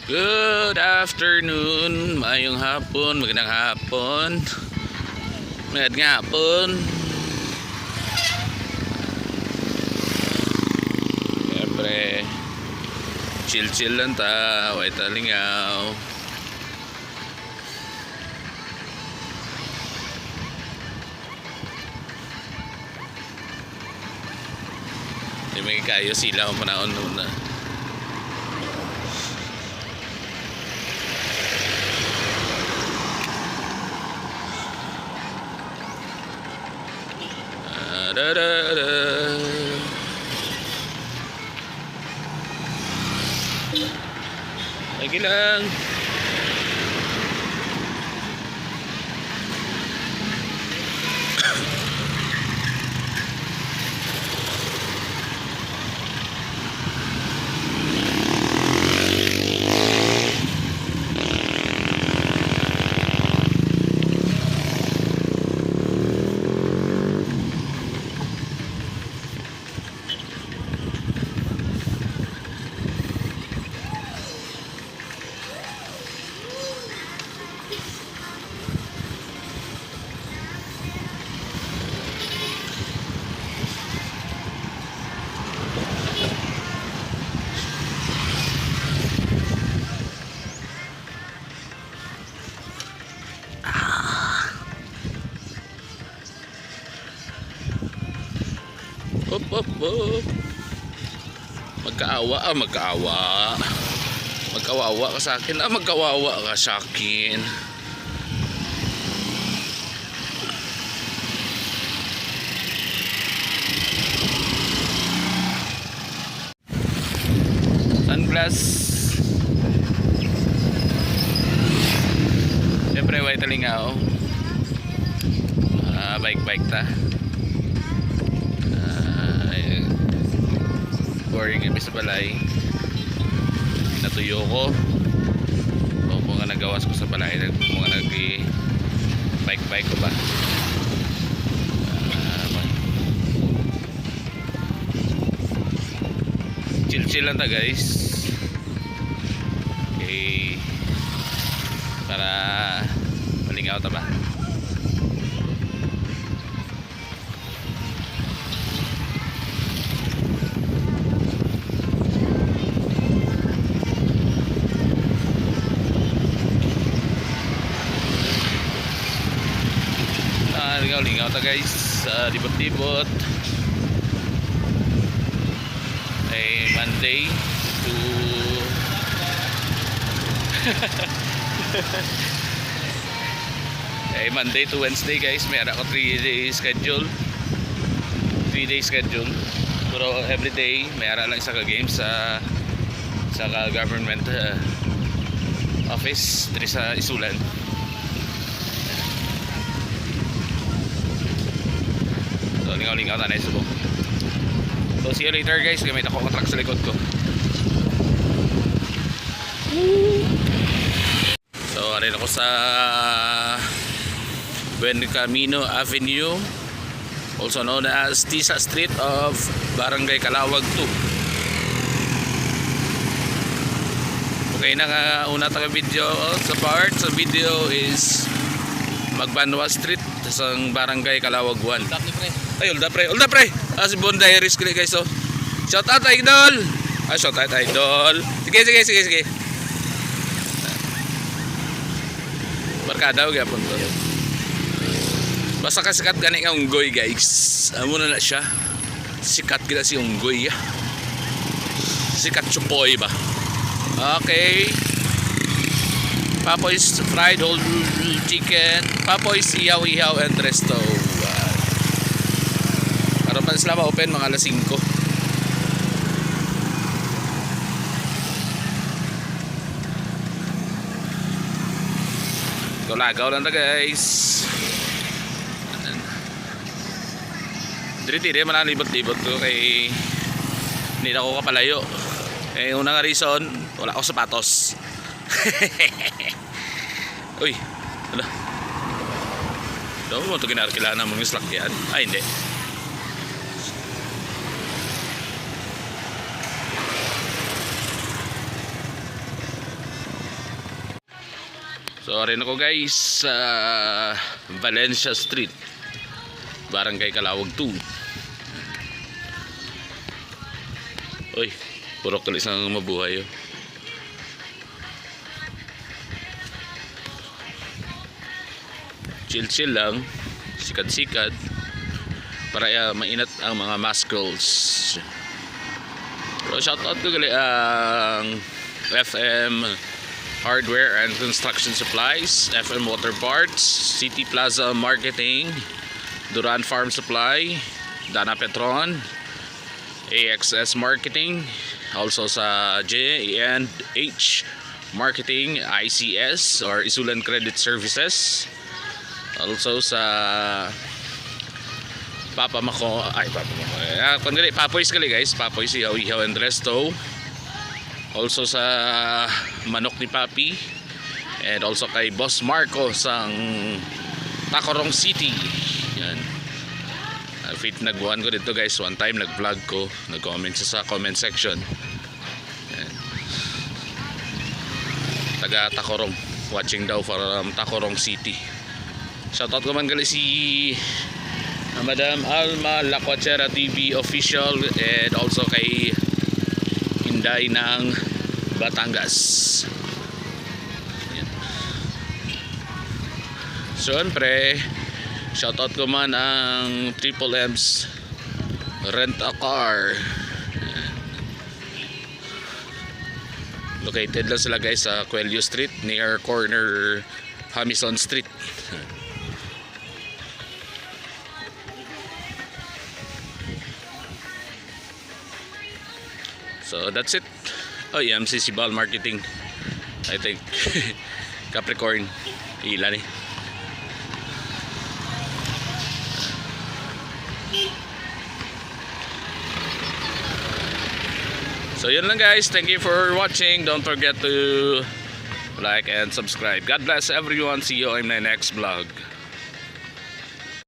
Good afternoon, mayong hapon, magandang hapon. Magandang hapon. Siyempre, chill lang ta, way talingaw. Hindi may kayo sila ang panahon na. Lagi lang. Op. Magkaawa. Magkawawa ka sa akin. Magkawawa ka sa akin. Sunglass. Siyempre, way talingaw. Bike ta. Boring yung sa balay. Natuyo ko. O mga nagawas ko sa balay. Mga nag-bike ko ba. Chill lang ta guys. Okay. Para malingaw ta ba. Lingaw ta guys, libot-libot. Ay Monday to Monday to Wednesday guys, may ara ko 3 days schedule. 3 days schedule. Pero every day may ara lang isa ka game sa government office diri sa Isulan. Lingaw na subok. So see you later guys, gamit ako ang truck sa likod ko. So arin ako sa Buen Camino Avenue, also known as Tisa Street of Barangay Calawag 2. Okay na nga, una tayo video sa part. Sa video is Magbanwa Street sa Barangay Calawag 1. Ay, ulda pre. Si Bonday Harris kili guys, oh. Shout out idol. Shout out idol. Sige. Barkada og gyapon to. Basta ka sikat gani nga unggoy guys. Amo na siya. Sikat gila si unggoy. Sikat chupoy ba. Okay. Papoy's fried whole chicken. Papoy's ihaw and resto. Karon pa sila ma-open mga alas 5. Lagaw lang ta guys. Diri-diri man ang libot-libot ko kay hindi na ako kapalayo. Unang reason, wala ako sapatos. Uy, hala. Daw mo ito kinarkilaan ng mga slakyan. Ay, hindi. So rin ako guys sa Valencia Street, Barangay Calawag 2. Uy, puro kalis na mabuhay oh. Chill lang, sikat para mainat ang mga muscles. So shoutout ko gali ang FM Hardware and Construction Supplies, FM Water Parts, City Plaza Marketing, Duran Farm Supply, Dana Petron, AXS Marketing, also sa J&H Marketing, ICS or Isulan Credit Services, also sa Papoy's gali guys, Papoy's Ihaw and Resto, also sa Manok ni Papi, and also kay Boss Marco sang Tacorong City. Yan. Fit nagbuhan ko dito guys, one time nag-vlog ko, nag-comment sa comment section. Yan. Taga Tacorong, watching daw from Tacorong City. Shoutout ko man gali si Madam Alma Lacuachera TV official, and also kay Inday ng Batangas. Yan. Siyempre, shoutout ko man ang Triple M's Rent a Car. Yan. Located lang sila guys sa Coelho Street near corner Hamilton Street. So that's it. Oh yeah, MCC Ball Marketing, I think. Capricorn ilan eh. So yun lang guys, thank you for watching. Don't forget to like and subscribe. God bless everyone. See you in my next vlog.